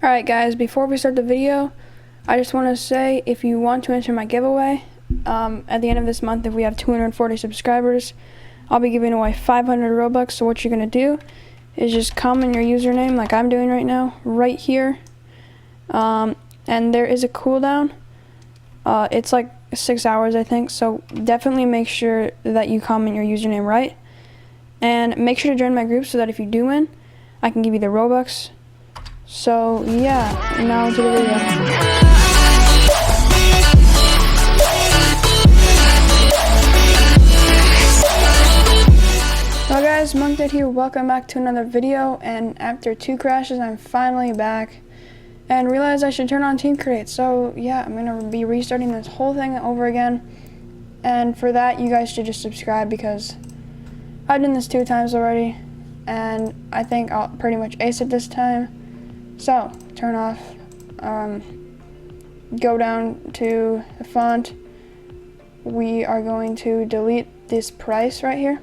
Alright guys, before we start the video, I just want to say if you want to enter my giveaway, at the end of this month, if we have 240 subscribers, I'll be giving away 500 Robux. So what you're going to do is just comment your username like I'm doing right now, right here. And there is a cooldown. It's like 6 hours, I think, so definitely make sure that you comment your username right. And make sure to join my group so that if you do win, I can give you the Robux. So yeah, now to the video. Hello guys, Monkted here, welcome back to another video, and after 2 crashes I'm finally back and realized I should turn on Team Create. So yeah, I'm gonna be restarting this whole thing over again, and for that you guys should just subscribe because I've done this 2 times already and I think I'll pretty much ace it this time. So turn off, go down to the font. We are going to delete this price right here,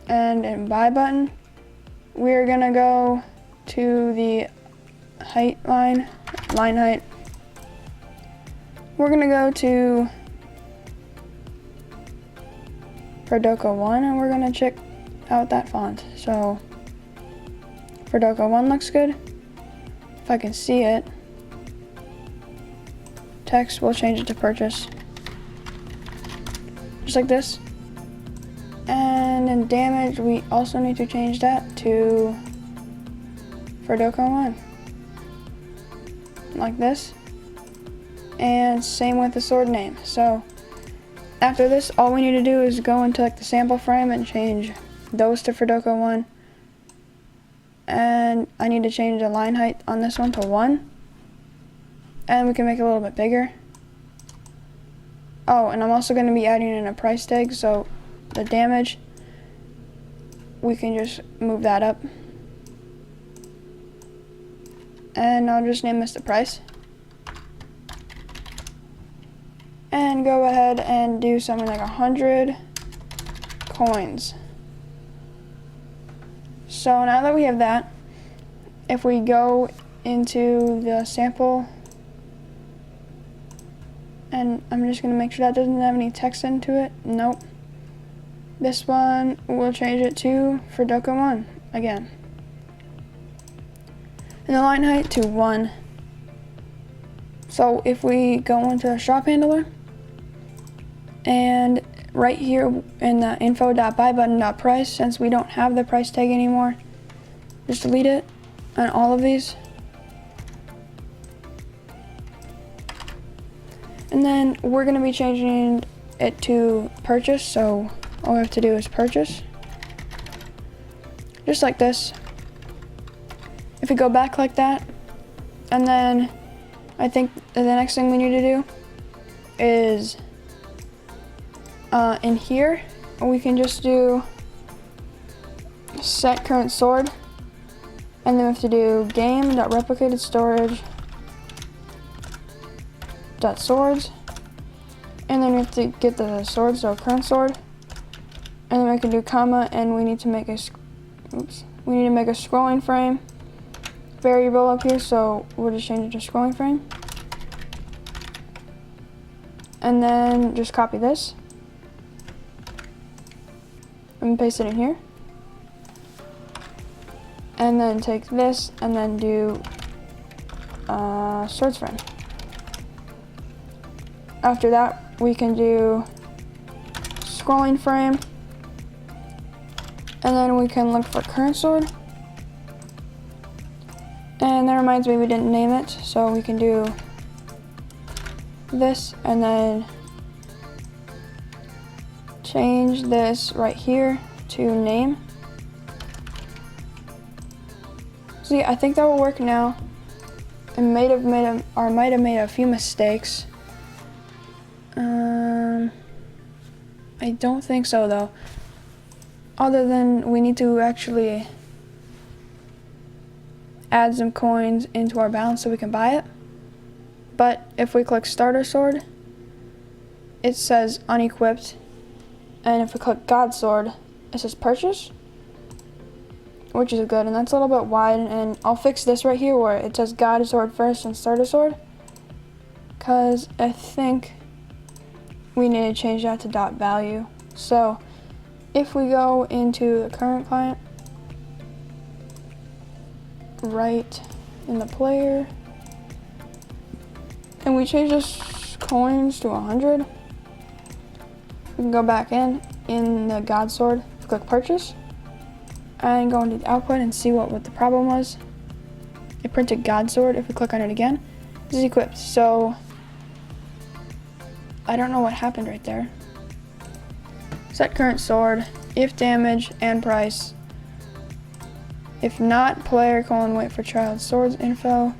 and in buy button we're gonna go to the height line height. We're gonna go to Fredoko 1 and we're gonna check out that font. So Fredoko 1 looks good. If I can see it. Text, we'll change it to purchase. Just like this. And in damage, we also need to change that to Fredoko 1. Like this. And same with the sword name. So after this, all we need to do is go into like the sample frame and change those to Fredoko 1. And I need to change the line height on this one to 1. And we can make it a little bit bigger. Oh, and I'm also going to be adding in a price tag, so the damage, we can just move that up. And I'll just name this the price. And go ahead and do something like 100 coins. So now that we have that, if we go into the sample, and I'm just going to make sure that doesn't have any text into it. Nope. This one, we'll change it to Fredoko 1 again. And the line height to 1. So if we go into the shop handler, and right here in the info.buy-button.price, since we don't have the price tag anymore, just delete it on all of these. And then we're going to be changing it to purchase, so all we have to do is purchase. Just like this. If we go back like that, and then I think the next thing we need to do is in here, we can just do set current sword, and then we have to do game.replicated storage .swords, and then we have to get the sword, so current sword, and then we can do comma, and we need to make a scrolling frame variable up here, so we'll just change it to scrolling frame, and then just copy this and paste it in here, and then take this and then do swords frame. After that, we can do scrolling frame, and then we can look for current sword. And that reminds me, we didn't name it, so we can do this and then change this right here to name. See, I think that will work now. I might have made a few mistakes. I don't think so though. Other than we need to actually add some coins into our balance so we can buy it. But if we click starter sword, it says unequipped. And if we click God Sword, it says purchase. which is good, and that's a little bit wide, and I'll fix this right here where it says God sword first and start a sword, because I think we need to change that to dot value. So if we go into the current client, right in the player, and we change this coins to 100, we can go back in the God sword, click purchase, and go into the output and see what the problem was. It printed God sword. If we click on it again, this is equipped. So I don't know what happened right there. Set current sword, if damage and price. If not, player : wait for child swords info.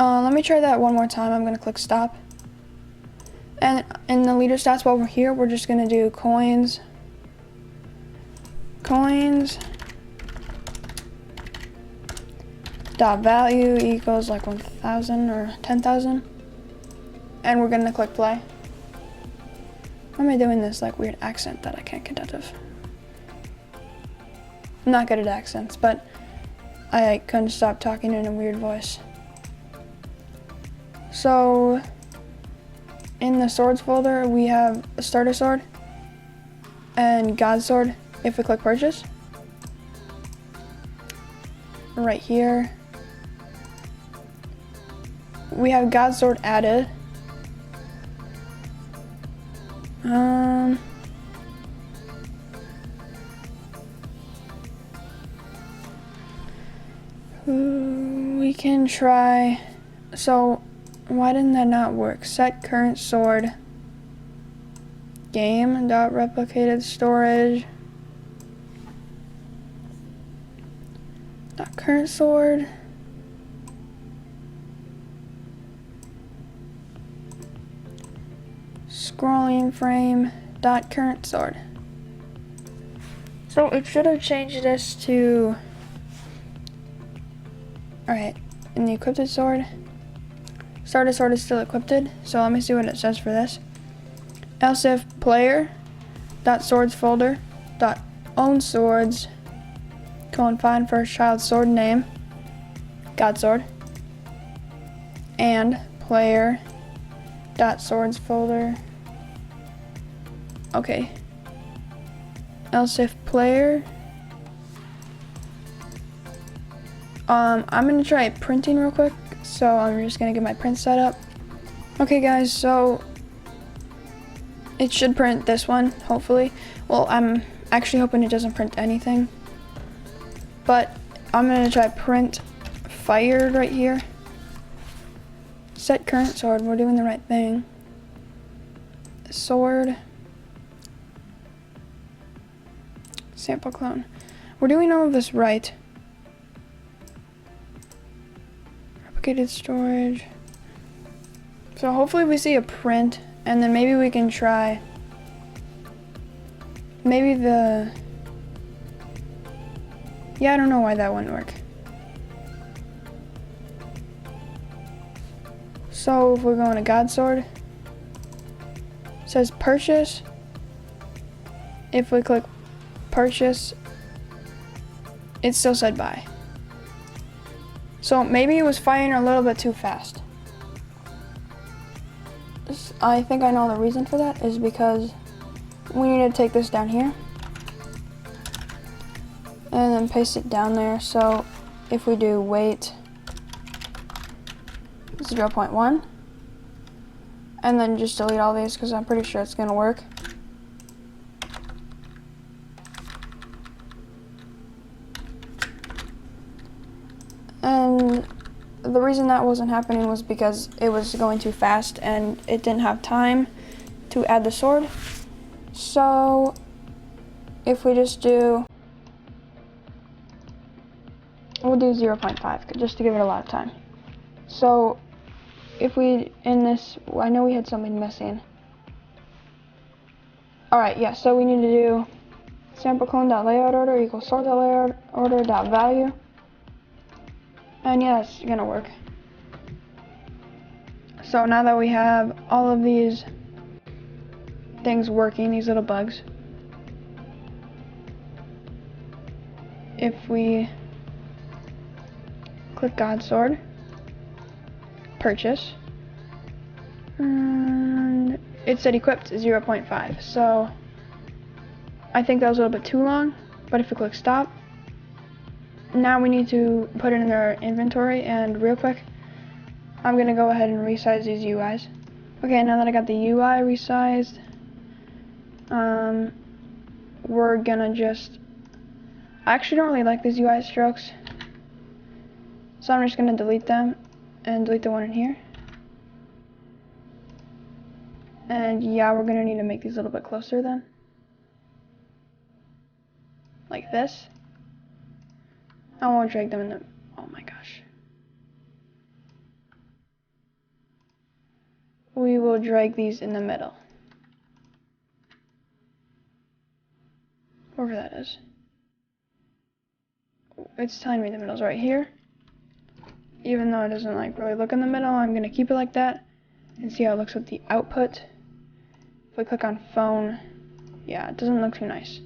Let me try that one more time. I'm gonna click stop. And in the leader stats while we're here, we're just gonna do coins dot value equals like 1,000 or 10,000, and we're gonna click play. Why am I doing this like weird accent that I can't get out of? I'm not good at accents, but I couldn't stop talking in a weird voice. So in the swords folder, we have a starter sword and God sword. If we click purchase, right here, we have God sword added. We can try, so why didn't that not work? Set current sword game dot replicated storage dot current sword. Scrolling frame dot current sword. So it should have changed this to, alright, in the equipped sword, starter sword is still equipped, so let me see what it says for this. Else if player dot swords folder dot own swords find first child sword name God sword, and player dot swords folder, okay, else if player, I'm gonna try printing real quick, so I'm just gonna get my print set up. Okay guys, so it should print this one, hopefully. Well, I'm actually hoping it doesn't print anything, but I'm gonna try print fired right here. Set current sword, we're doing the right thing. Sword, sample clone. We're doing all of this right. Replicated storage. So hopefully we see a print, and then maybe we can try, maybe the, yeah, I don't know why that wouldn't work. So if we're going to God sword, it says purchase. If we click purchase, it still said buy. So maybe it was firing a little bit too fast. I think I know the reason for that is because we need to take this down here and then paste it down there. So if we do weight 0.1 and then just delete all these because I'm pretty sure it's gonna work. And the reason that wasn't happening was because it was going too fast and it didn't have time to add the sword. So if we just do, we'll do 0.5 just to give it a lot of time. So if we, in this, I know we had something missing. Alright, yeah, so we need to do sample clone.layout order equals sort.layout order.value. And yeah, it's gonna work. So now that we have all of these things working, these little bugs, if we click God Sword, purchase, and it said equipped 0.5, so I think that was a little bit too long, but if we click stop, now we need to put it in our inventory, and real quick, I'm going to go ahead and resize these UIs. Okay, now that I got the UI resized, we're gonna just, I actually don't really like these UI strokes, so I'm just gonna delete them and delete the one in here. And yeah, we're gonna need to make these a little bit closer then, like this. I won't drag them in the, oh my gosh. We will drag these in the middle, wherever that is. It's telling me the middle's right here. Even though it doesn't like really look in the middle, I'm gonna keep it like that and see how it looks with the output. If we click on phone, yeah, it doesn't look too nice.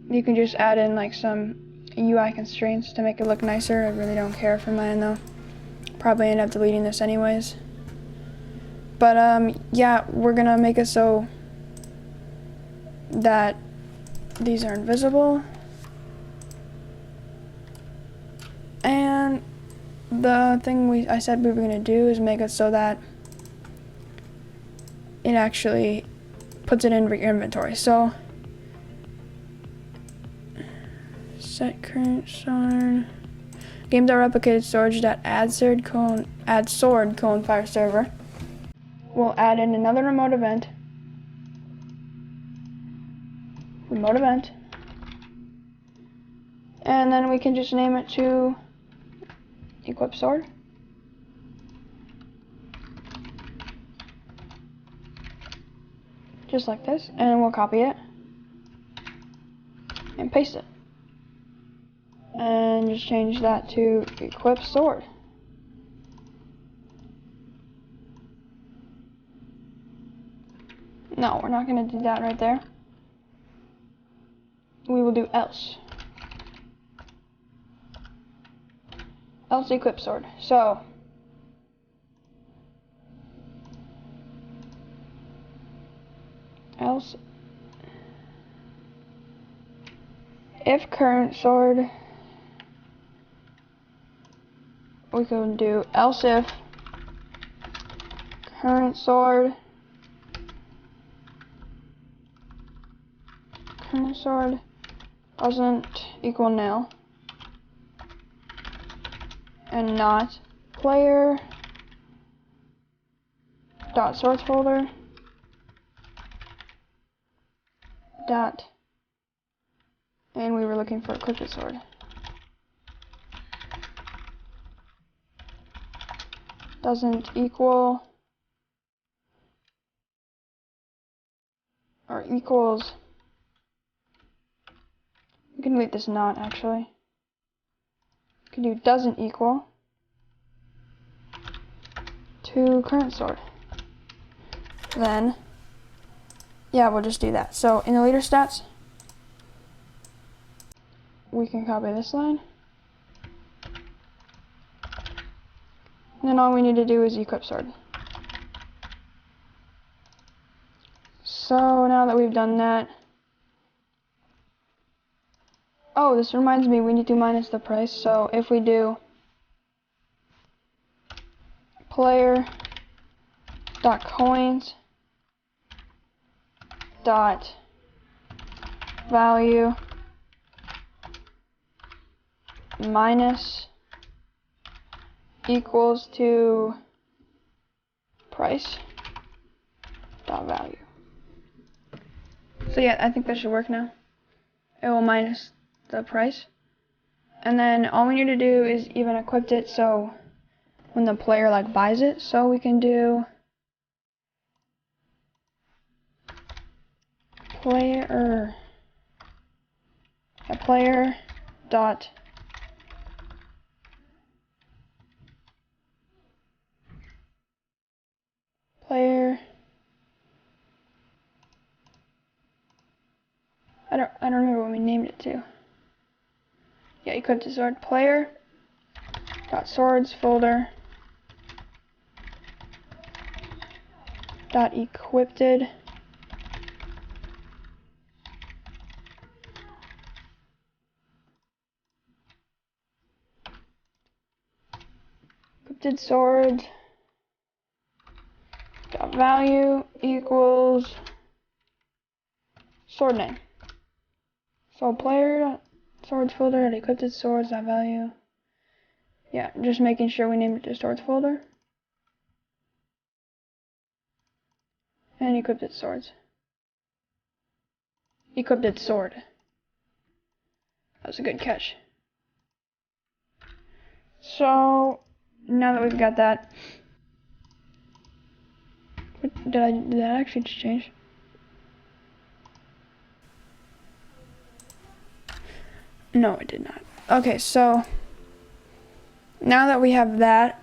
You can just add in like some UI constraints to make it look nicer. I really don't care for mine though. Probably end up deleting this anyways. But yeah, we're gonna make it so that these are invisible. And the thing I said we were gonna do is make it so that it actually puts it in your inventory. So set current sword game.replicated storage.add sword fire server. We'll add in another remote event, and then we can just name it to equip sword. Just like this, and we'll copy it and paste it. And just change that to equip sword. No, we're not going to do that right there. We will do else. Else equip sword. So else if current sword, we can do else if current sword doesn't equal nil, and not player dot source folder dot, and we were looking for a equipped sword. Doesn't equal or equals, we can delete this not actually. We can do doesn't equal to current sword. Then yeah, we'll just do that. So in the leader stats, we can copy this line. And then all we need to do is equip sword. So now that we've done that, oh, this reminds me, we need to minus the price. So if we do player dot coins dot value minus equals to price dot value. So yeah, I think that should work now. It will minus the price, and then all we need to do is even equip it so when the player like buys it, so we can do player dot I don't remember what we named it to. Yeah, equipped sword player dot swords folder dot equipped sword dot value equals sword name. So player dot swords folder dot equipped swords dot value. Yeah, just making sure we named it to swords folder. And equipped swords. Equipped sword. That was a good catch. So now that we've got that, did that actually just change? No, it did not. Okay, so now that we have that,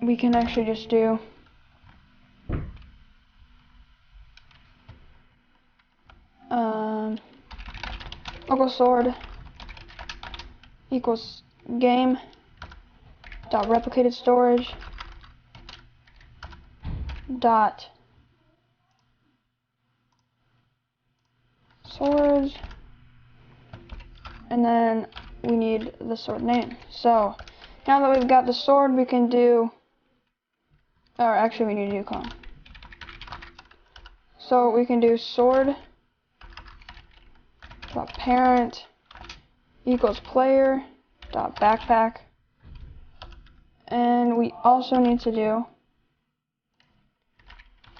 we can actually just do local sword equals game dot replicated storage dot swords, and then we need the sword name. So now that we've got the sword, we can do, or actually we need to do clone. So we can do sword dot parent equals player dot backpack, and we also need to do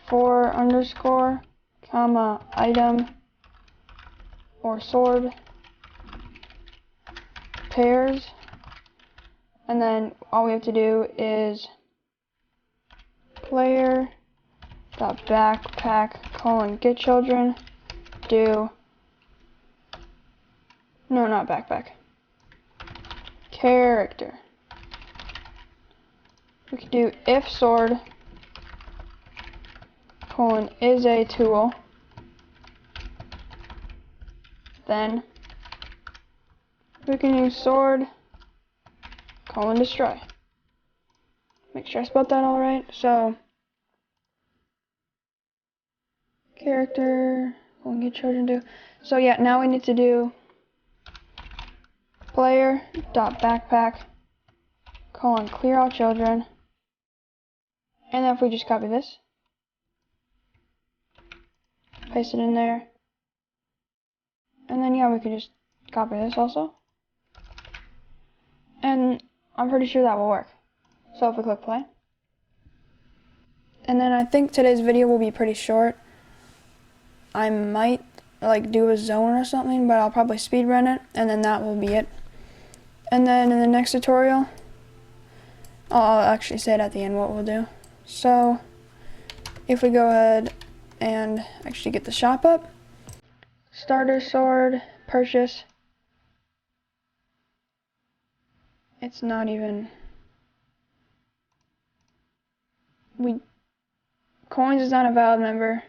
for underscore comma item or sword pairs, and then all we have to do is player dot backpack colon get children do, no, not backpack, character. We can do if sword colon is a tool, then we can use sword colon destroy. Make sure I spelled that all right. So character colon get children do. So yeah, now we need to do player dot backpack colon clear all children, and then if we just copy this, paste it in there, and then yeah, we can just copy this also, and I'm pretty sure that will work. So if we click play, and then I think today's video will be pretty short. I might like do a zone or something, but I'll probably speedrun it, and then that will be it. And then in the next tutorial, I'll actually say it at the end what we'll do. So if we go ahead and actually get the shop up, starter sword purchase, it's not even, coins is not a valid member,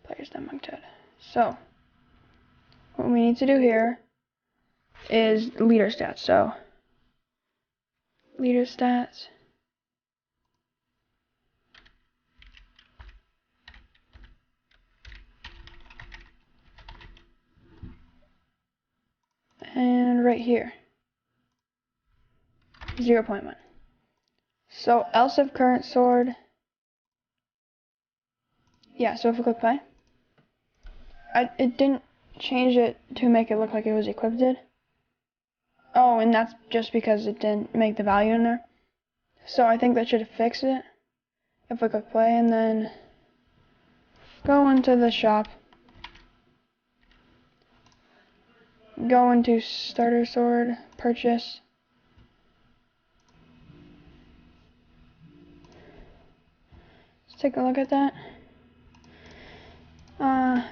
players not Monkted. So what we need to do here is leader stats. So leader stats, and right here 0.1. So else if current sword, yeah, so if we click play, it didn't change it to make it look like it was equipped. Oh, and that's just because it didn't make the value in there. So I think that should have fixed it. If we click play and then go into the shop, go into starter sword purchase, let's take a look at that.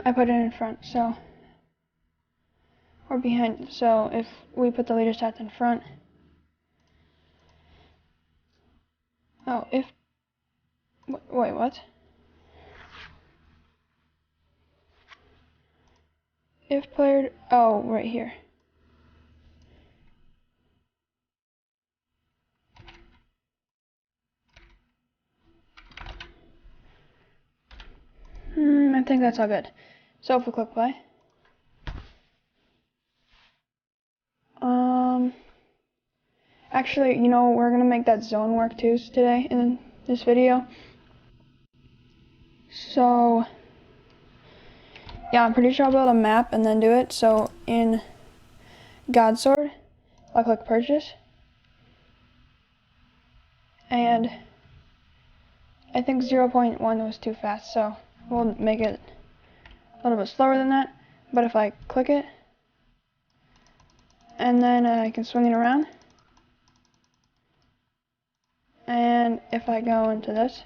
I put it in front, so, or behind, so if we put the leader stats in front, oh, if, wait, what? If player, oh, right here. I think that's all good. So if we click play. Actually, you know, we're gonna make that zone work too today in this video. So, yeah, I'm pretty sure I'll build a map and then do it. So in God Sword, I'll click purchase. And I think 0.1 was too fast, so we'll make it a little bit slower than that. But if I click it, and then I can swing it around. And if I go into this,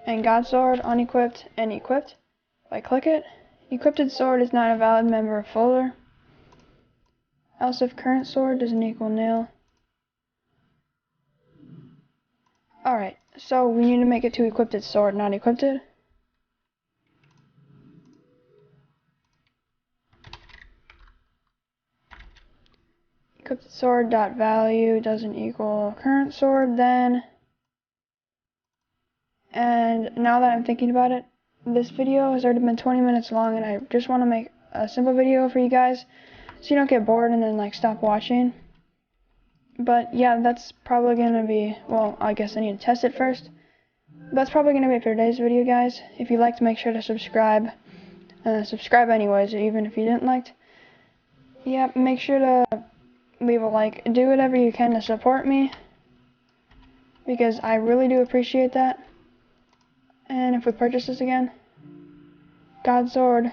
and God Sword, unequipped, and equipped, if I click it, equipped sword is not a valid member of folder. Else if current sword doesn't equal nil. Alright, so we need to make it to equipped sword, not equipped. Equipped sword dot value doesn't equal current sword then. And now that I'm thinking about it, this video has already been 20 minutes long, and I just want to make a simple video for you guys so you don't get bored and then like stop watching. But yeah, that's probably gonna be, well, I guess I need to test it first. That's probably gonna be it for today's video, guys. If you liked, make sure to subscribe. Subscribe anyways, even if you didn't like. Yeah, make sure to leave a like. Do whatever you can to support me, because I really do appreciate that. And if we purchase this again, God Sword.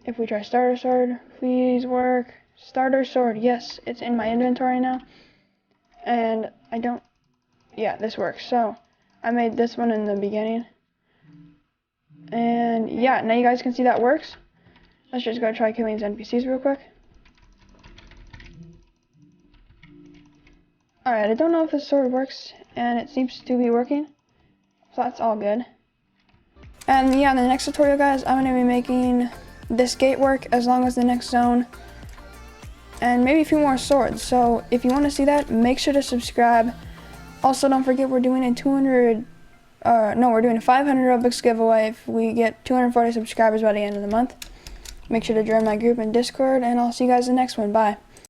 If we try Starter Sword, please work. Starter Sword, yes, it's in my inventory now. And I don't, yeah, this works. So I made this one in the beginning. And yeah, now you guys can see that works. Let's just go try killing these NPCs real quick. Alright, I don't know if this sword works, and it seems to be working. So that's all good. And yeah, in the next tutorial, guys, I'm going to be making this gate work as long as the next zone. And maybe a few more swords. So if you want to see that, make sure to subscribe. Also, don't forget we're doing a we're doing a 500 Robux giveaway if we get 240 subscribers by the end of the month. Make sure to join my group in Discord, and I'll see you guys in the next one. Bye.